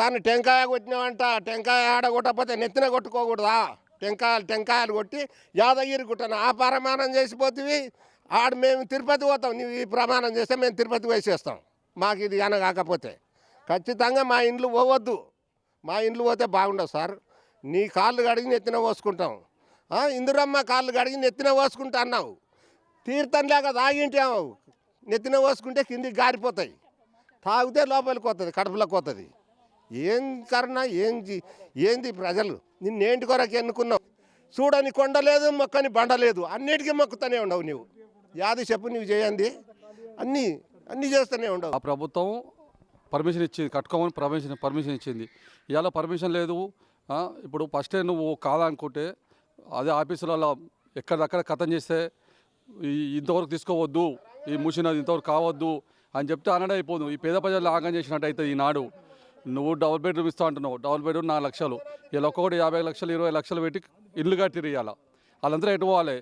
తాను టెంకాయ కొట్టినావంట. టెంకాయ ఆడ కొట్టకపోతే నెత్తిన కొట్టుకోకూడదా? టెంకాయలు కొట్టి యాదగిరి గుట్టను ఆ ప్రమాణం చేసిపోతుంది. మేము తిరుపతి పోతాం, నువ్వు ఈ ప్రమాణం చేస్తే మేము తిరుపతి వేసేస్తాం. మాకు ఇది కాకపోతే ఖచ్చితంగా మా ఇండ్లు పోవద్దు. మా ఇండ్లు పోతే బాగుండవు సార్. నీ కాళ్ళు కడిగి నెత్తిన పోసుకుంటాం. ఇందిరమ్మ కాళ్ళు కడిగి నెత్తిన పోసుకుంటా అన్నావు. తీర్థం లేక తాగింటావు, నెత్తిన పోసుకుంటే కిందికి గారిపోతాయి, తాగితే లోపలికి వస్తుంది, కడుపులోకి వస్తుంది. ఏం కరుణ ఏంది ప్రజలు నిన్నేంటి కొరకు ఎన్నుకున్నావు? చూడని కొండలేదు, మొక్కని బండలేదు, అన్నిటికీ మొక్కుతూనే ఉండవు. నువ్వు యాది చెప్పు, నువ్వు చేయండి అన్నీ చేస్తూనే ఉండవు. ఆ ప్రభుత్వం పర్మిషన్ ఇచ్చింది, కట్టుకోమని పర్మిషన్ ఇచ్చింది. ఇవాళ పర్మిషన్ లేదు. ఇప్పుడు ఫస్టే నువ్వు కాదనుకుంటే అదే ఆఫీసులలో ఎక్కడక్కడ కథం చేస్తే ఇంతవరకు తీసుకోవద్దు, ఈ మూసినది ఇంతవరకు కావద్దు అని చెప్తే అనడే అయిపోదు. ఈ పేద ప్రజలు ఆగం చేసినట్టు అయితే ఈనాడు నువ్వు డబుల్ బెడ్రూమ్ ఇస్తా అంటున్నావు. డబుల్ బెడ్రూమ్ 4 లక్షలు, ఇలా ఒక్కొక్కటి 50 లక్షలు 20 లక్షలు పెట్టి ఇల్లు కట్టిరు. ఇవాళ వాళ్ళందరూ ఎటు పోవాలి?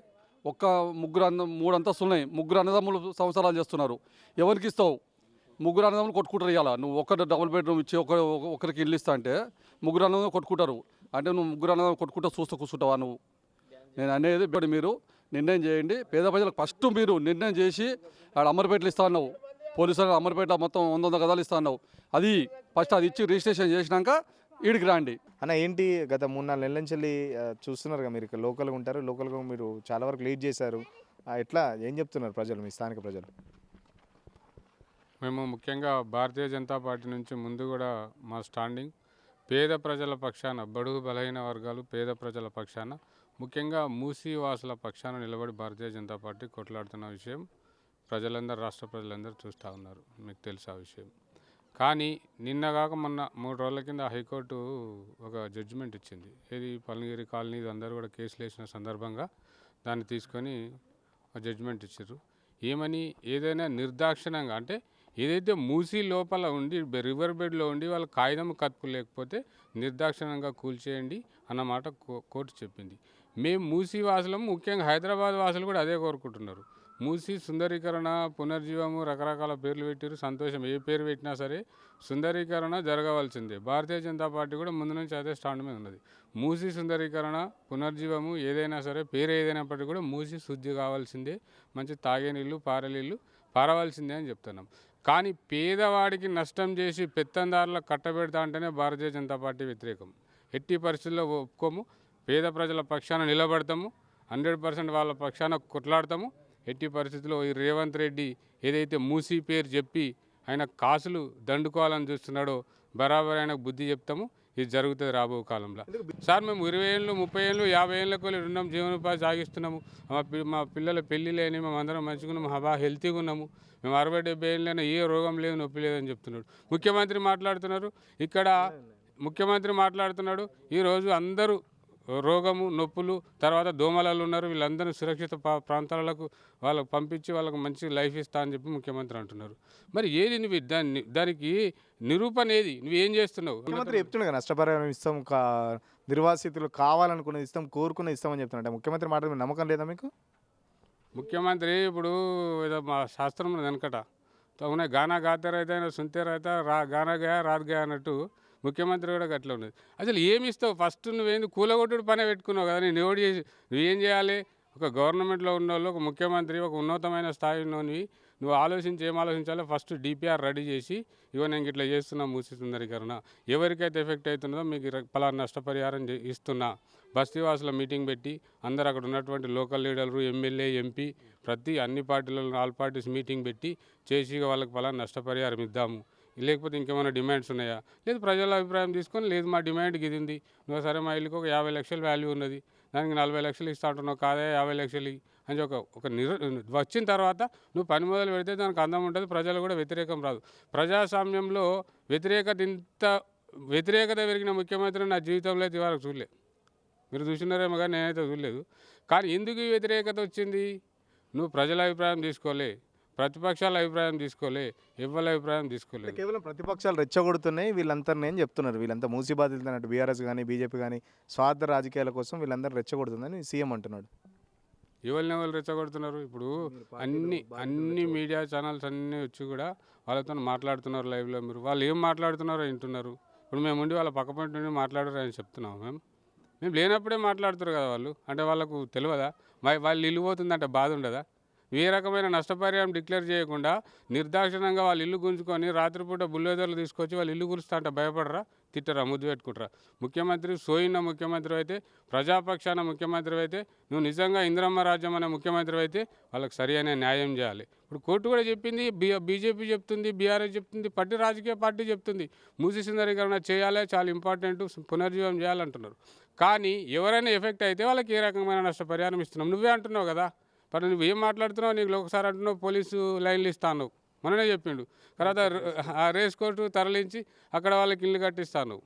3 అంతస్తులు ఉన్నాయి, 3 అన్నదమ్ములు సంవత్సరాలు చేస్తున్నారు. ఎవరికి ఇస్తావు? 3 అన్నదమ్ములు కొట్టుకుంటారు. ఇవాళ నువ్వు ఒక్కటి డబుల్ బెడ్రూమ్ ఇచ్చి ఒకరికి ఇల్లు ఇస్తా అంటే 3 అన్నదమ్ములు కొట్టుకుంటారు. అంటే నువ్వు 3 అన్నదమ్ములు కొట్టుకుంటూ చూస్తూ కూర్చుంటావా? నువ్వు నేను అనేది ఇప్పుడు మీరు నిర్ణయం చేయండి. పేద ప్రజలకు ఫస్ట్ మీరు నిర్ణయం చేసి ఆడ అమర్పేటలు ఇస్తా అన్నావు, పోలీసులు అమర్పేట మొత్తం 100 గదాలు ఇస్తా అన్నావు. అది ఫస్ట్ అది ఇచ్చి రిజిస్ట్రేషన్ చేసినాక ఈడికి రాండి అన్న. ఏంటి గత 3-4 నెలల నుంచి చూస్తున్నారు, మీరు ఇక్కడ లోకల్గా ఉంటారు, లోకల్గా మీరు చాలా వరకు లీడ్ చేశారు. ఎట్లా ఏం చెప్తున్నారు ప్రజలు, మీ స్థానిక ప్రజలు? మేము ముఖ్యంగా భారతీయ జనతా పార్టీ నుంచి ముందు కూడా మా స్టాండింగ్ పేద ప్రజల పక్షాన, బడుగు బలహీన వర్గాలు పేద ప్రజల పక్షాన, ముఖ్యంగా మూసీ వాసుల పక్షాన నిలబడి భారతీయ జనతా పార్టీ కొట్లాడుతున్న విషయం ప్రజలందరూ, రాష్ట్ర ప్రజలందరూ చూస్తూ ఉన్నారు. మీకు తెలుసు ఆ విషయం. కానీ నిన్న కాక మొన్న 3 రోజుల కింద హైకోర్టు ఒక జడ్జిమెంట్ ఇచ్చింది. ఇది పల్లిగిరి కాలనీ అందరూ కూడా కేసులు వేసిన సందర్భంగా దాన్ని తీసుకొని జడ్జిమెంట్ ఇచ్చారు. ఏమని? ఏదైనా నిర్దాక్షిణంగా అంటే ఏదైతే మూసీ లోపల ఉండి రివర్ బెడ్లో ఉండి వాళ్ళ కాగితం కత్తులు లేకపోతే నిర్దాక్షిణంగా కూల్చేయండి అన్నమాట కోర్టు చెప్పింది. మేము మూసీ వాసులం, ముఖ్యంగా హైదరాబాద్ వాసులు కూడా అదే కోరుకుంటున్నారు. మూసీ సుందరీకరణ, పునర్జీవము, రకరకాల పేర్లు పెట్టారు, సంతోషం. ఏ పేరు పెట్టినా సరే సుందరీకరణ జరగవలసిందే. భారతీయ జనతా పార్టీ కూడా ముందు నుంచి అదే స్టాండ్ మీద ఉన్నది. మూసీ సుందరీకరణ, పునర్జీవము ఏదైనా సరే, పేరు ఏదైనప్పటికీ కూడా మూసీ శుద్ధి కావాల్సిందే, మంచి తాగే నీళ్ళు, పారే నీళ్ళు పారవలసిందే అని చెప్తున్నాం. కానీ పేదవాడికి నష్టం చేసి పెత్తందారులకు కట్టబెడతా అంటేనే భారతీయ జనతా పార్టీ వ్యతిరేకం. ఎట్టి పరిస్థితుల్లో ఒప్పుకోము. పేద ప్రజల పక్షాన నిలబడతాము, 100% వాళ్ళ పక్షాన కొట్లాడతాము. ఎట్టి పరిస్థితుల్లో ఈ రేవంత్ రెడ్డి ఏదైతే మూసీ పేరు చెప్పి ఆయన కాసులు దండుకోవాలని చూస్తున్నాడో బరాబర్ ఆయనకు బుద్ధి చెప్తాము. ఇది జరుగుతుంది రాబో కాలంలో. సార్ మేము 20 ఏళ్ళు, 30 ఏళ్ళు, 50 ఏళ్ళకు ఉన్నాం, జీవనోపాధి సాగిస్తున్నాము. మా పిల్లల పెళ్లి లేని, మేము అందరం మంచిగున్నాము, బాగా హెల్తీగా ఉన్నాము. మేము 60-70 ఏళ్ళైనా ఏ రోగం లేదు, నొప్పి లేదని చెప్తున్నాడు ముఖ్యమంత్రి. మాట్లాడుతున్నారు ఇక్కడ ముఖ్యమంత్రి మాట్లాడుతున్నాడు. ఈరోజు అందరూ రోగము, నొప్పులు, తర్వాత దోమలలో ఉన్నారు, వీళ్ళందరూ సురక్షిత ప్రాంతాలకు వాళ్ళకు పంపించి వాళ్ళకు మంచి లైఫ్ ఇస్తా అని చెప్పి ముఖ్యమంత్రి అంటున్నారు. మరి ఏది నువ్వు దానికి నిరూపణ ఏది? నువ్వు ఏం చేస్తున్నావు? ముఖ్యమంత్రి చెప్తున్నాడు కదా, నష్టపరిహారం ఇస్తాం, నిర్వాసితులు కావాలనుకున్నది ఇస్తాం, కోరుకున్నది ఇస్తామని చెప్తున్నాడు. ముఖ్యమంత్రి మాట మీద నమ్మకం లేదా మీకు? ముఖ్యమంత్రి ఇప్పుడు ఏదో మా శాస్త్రంలో వెనకట అవునా, గానా గాతే రైతే సుంతే రైతే గానా గయా రాత్ గయా అన్నట్టు ముఖ్యమంత్రి కూడా గట్లా ఉన్నది. అసలు ఏమి ఇస్తావు? ఫస్ట్ నువ్వేంది కూలగొట్టుడు పనే పెట్టుకున్నావు కదా, నేను ఎవడు చేసి నువ్వేం చేయాలి? ఒక గవర్నమెంట్లో ఉన్న వాళ్ళు, ఒక ముఖ్యమంత్రి, ఒక ఉన్నతమైన స్థాయిలోని నువ్వు ఏం ఆలోచించాలో ఫస్ట్ డిపిఆర్ రెడీ చేసి, ఇవో నేను ఇట్లా చేస్తున్నా మూసీ సుందరీకరణ, ఎవరికైతే ఎఫెక్ట్ అవుతున్నదో మీకు పలానా నష్టపరిహారం ఇస్తున్నా, బస్తీవాసుల మీటింగ్ పెట్టి అందరు అక్కడ ఉన్నటువంటి లోకల్ లీడర్లు, ఎమ్మెల్యే, ఎంపీ, అన్ని పార్టీలలో ఆల్ పార్టీస్ మీటింగ్ పెట్టి చేసి వాళ్ళకి పలానా నష్టపరిహారం ఇద్దాము. లేకపోతే ఇంకేమైనా డిమాండ్స్ ఉన్నాయా? లేదు ప్రజల అభిప్రాయం తీసుకొని, లేదు మా డిమాండ్కి ఇది ఉంది, నువ్వు సరే మా ఇల్లుకి ఒక 50 లక్షల వాల్యూ ఉన్నది, దానికి 40 లక్షలు ఇస్తా అంటున్నావు, కాదే 50 లక్షలు అని వచ్చిన తర్వాత నువ్వు పని మొదలు పెడితే దానికి అందం ఉంటుంది, ప్రజలు కూడా వ్యతిరేకం రాదు. ప్రజాస్వామ్యంలో వ్యతిరేకత పెరిగిన ముఖ్యమంత్రి నా జీవితంలో అయితే ఇవాళ చూడలే. మీరు చూసినారేమో కానీ నేనైతే చూడలేదు. కానీ ఎందుకు ఈ వ్యతిరేకత వచ్చింది? నువ్వు ప్రజల అభిప్రాయం తీసుకోలే, ప్రతిపక్షాల అభిప్రాయం తీసుకోలే, ఎవరి అభిప్రాయం తీసుకోలేదు. కేవలం ప్రతిపక్షాలు రెచ్చగొడుతున్నాయి వీళ్ళంతా నేను చెప్తున్నారు. వీళ్ళంతా మూసీ బాధితులు అన్నట్టు బీఆర్ఎస్ కానీ బీజేపీ కానీ స్వార్థ రాజకీయాల కోసం వీళ్ళందరూ రెచ్చగొడుతుందని సీఎం అంటున్నాడు. ఎవరు రెచ్చగొడుతున్నారు? ఇప్పుడు అన్ని మీడియా ఛానల్స్ అన్నీ వచ్చి కూడా వాళ్ళతో మాట్లాడుతున్నారు లైవ్లో. మీరు వాళ్ళు ఏం మాట్లాడుతున్నారో వింటున్నారు. ఇప్పుడు మేము ఉండి వాళ్ళ పక్క పంట నుండి మాట్లాడారు అని చెప్తున్నాం. మేము లేనప్పుడే మాట్లాడుతారు కదా వాళ్ళు. అంటే వాళ్ళకు తెలియదా వాళ్ళు ఇల్లు పోతుందంటే బాధ ఉండదా? ఏ రకమైన నష్టపరిహారం డిక్లేర్ చేయకుండా నిర్దాక్షిణంగా వాళ్ళ ఇల్లు గుంజుకొని రాత్రిపూట బుల్డోజర్లు తీసుకొచ్చి వాళ్ళు ఇల్లు గురుస్తా అంటే భయపడరా, తిట్టరా, ముద్దు పెట్టుకుంటారా? ముఖ్యమంత్రి సోయిన ముఖ్యమంత్రి అయితే, ప్రజాపక్షాన ముఖ్యమంత్రి అయితే, నువ్వు నిజంగా ఇందిరమ్మ రాజ్యం అనే ముఖ్యమంత్రి అయితే వాళ్ళకి సరి అయిన న్యాయం చేయాలి. ఇప్పుడు కోర్టు కూడా చెప్పింది, బీజేపీ చెప్తుంది, బీఆర్ఎస్ చెప్తుంది, రాజకీయ పార్టీ చెప్తుంది మూసీ సుందరీకరణ చేయాలి, చాలా ఇంపార్టెంట్, పునర్జీవం చేయాలంటున్నారు. కానీ ఎవరైనా ఎఫెక్ట్ అయితే వాళ్ళకి ఏ రకమైన నష్టపరిహారం ఇస్తున్నాం? నువ్వే అంటున్నావు కదా. మరి నువ్వు ఏం మాట్లాడుతున్నావు? నీకు ఒకసారి అంటున్నావు పోలీసు లైన్లు ఇస్తాను, మొన్ననే చెప్పిండు. తర్వాత ఆ రేస్ కోర్టు తరలించి అక్కడ వాళ్ళకి ఇల్లు కట్టిస్తాను.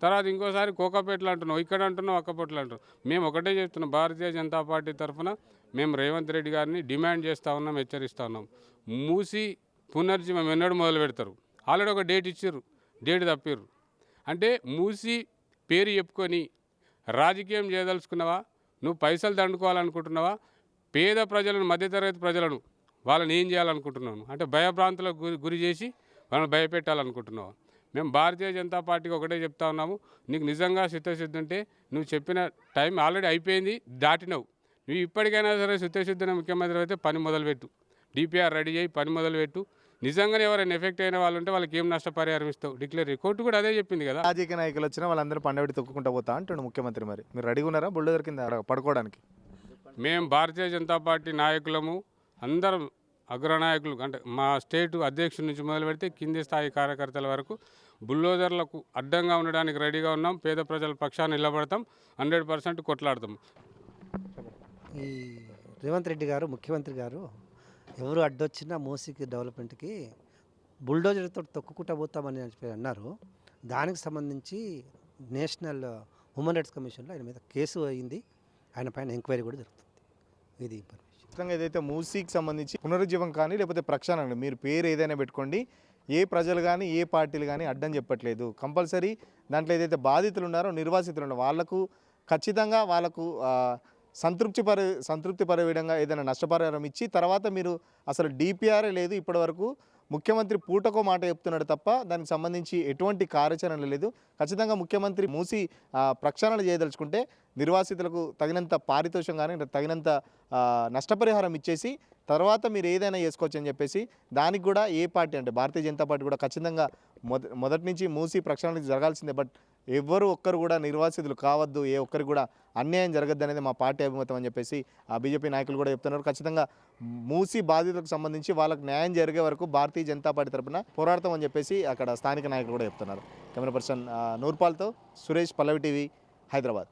తర్వాత ఇంకోసారి కోకాపేటలు అంటున్నావు, ఇక్కడ అంటున్నావు, అక్కపేటలు అంటున్నావు. మేము ఒకటే చెప్తున్నాం, భారతీయ జనతా పార్టీ తరఫున మేము రేవంత్ రెడ్డి గారిని డిమాండ్ చేస్తూ ఉన్నాం, హెచ్చరిస్తూ ఉన్నాం. మూసి పునర్జీవం ఎన్నడూ మొదలు పెడతారు? ఆల్రెడీ ఒక డేట్ ఇచ్చారు, డేట్ తప్పిర్రు. అంటే మూసి పేరు చెప్పుకొని రాజకీయం చేయదలుచుకున్నావా? నువ్వు పైసలు దండుకోవాలనుకుంటున్నావా? పేద ప్రజలను, మధ్యతరగతి ప్రజలను వాళ్ళని ఏం చేయాలనుకుంటున్నాను అంటే భయభ్రాంతులకు గురి చేసి వాళ్ళని భయపెట్టాలనుకుంటున్నావు. మేము భారతీయ జనతా పార్టీకి ఒకటే చెప్తా ఉన్నాము, నీకు నిజంగా చిత్తశుద్ధి ఉంటే నువ్వు చెప్పిన టైం ఆల్రెడీ అయిపోయింది, దాటినవు. నువ్వు ఇప్పటికైనా సరే చిత్తశుద్ధిన ముఖ్యమంత్రి అయితే పని మొదలుపెట్టు, డిపిఆర్ రెడీ చేయి, పని మొదలుపెట్టు. నిజంగానే ఎవరైనా ఎఫెక్ట్ అయిన వాళ్ళు ఉంటే వాళ్ళకి ఏం నష్టపరిహారం ఇస్తావు డిక్లేర్. కోర్టు కూడా అదే చెప్పింది కదా. రాజకీయ నాయకులు వచ్చినా వాళ్ళందరూ పండబెట్టి తొక్కుకుంటా పోతా అంటాడు ముఖ్యమంత్రి. మరి మీరు రెడీగా ఉన్నారా బుల్డోజర్ కింద పడుకోవడానికి? మేము భారతీయ జనతా పార్టీ నాయకులము, అందరం అగ్రనాయకులు, అంటే మా స్టేట్ అధ్యక్షుడి నుంచి మొదలు పెడితే కింది స్థాయి కార్యకర్తల వరకు బుల్డోజర్లకు అడ్డంగా ఉండడానికి రెడీగా ఉన్నాం. పేద ప్రజల పక్షాన్ని నిలబడతాం, 100% కొట్లాడతాం. ఈ రేవంత్ రెడ్డి గారు ముఖ్యమంత్రి గారు ఎవరు అడ్డొచ్చినా మూసీకి డెవలప్మెంట్కి బుల్డోజర్తో తొక్కుకుంటా పోతామని అన్నారు. దానికి సంబంధించి నేషనల్ హ్యూమన్ రైట్స్ కమిషన్లో ఆయన మీద కేసు అయింది, ఆయన పైన ఎంక్వైరీ కూడా జరుగుతుంది. ఇది ఖచ్చితంగా ఏదైతే మూసీకి సంబంధించి పునరుజ్జీవం కానీ లేకపోతే ప్రక్షాళన, మీరు పేరు ఏదైనా పెట్టుకోండి, ఏ ప్రజలు కానీ ఏ పార్టీలు కానీ అడ్డం చెప్పట్లేదు. కంపల్సరీ దాంట్లో ఏదైతే బాధితులు ఉన్నారో, నిర్వాసితులు ఉన్నారో వాళ్ళకు ఖచ్చితంగా వాళ్ళకు సంతృప్తి పడే విధంగా ఏదైనా నష్టపరిహారం ఇచ్చి తర్వాత మీరు అసలు డిపిఆర్ఏ లేదు ఇప్పటివరకు ముఖ్యమంత్రి పూటకో మాట చెప్తున్నాడు తప్ప దానికి సంబంధించి ఎటువంటి కార్యాచరణ లేదు. ఖచ్చితంగా ముఖ్యమంత్రి మూసి ప్రక్షాళన చేయదలుచుకుంటే నిర్వాసితులకు తగినంత పారితోషం కానీ తగినంత నష్టపరిహారం ఇచ్చేసి తర్వాత మీరు ఏదైనా చేసుకోవచ్చు అని చెప్పేసి దానికి కూడా ఏ పార్టీ అంటే భారతీయ జనతా పార్టీ కూడా ఖచ్చితంగా మొదటి నుంచి మూసి ప్రక్షాళన జరగాల్సిందే. బట్ ఎవ్వరు ఒక్కరు కూడా నిర్వాసితులు కావద్దు, ఏ ఒక్కరికి కూడా అన్యాయం జరగద్దు అనేది మా పార్టీ అభిమతం అని చెప్పేసి ఆ బీజేపీ నాయకులు కూడా చెప్తున్నారు. ఖచ్చితంగా మూసి బాధితులకు సంబంధించి వాళ్ళకు న్యాయం జరిగే వరకు భారతీయ జనతా పార్టీ తరఫున పోరాడతాం అని చెప్పేసి అక్కడ స్థానిక నాయకులు కూడా చెప్తున్నారు. కెమెరా పర్సన్ నూర్పాల్తో సురేష్, పల్లవి టీవీ, హైదరాబాద్.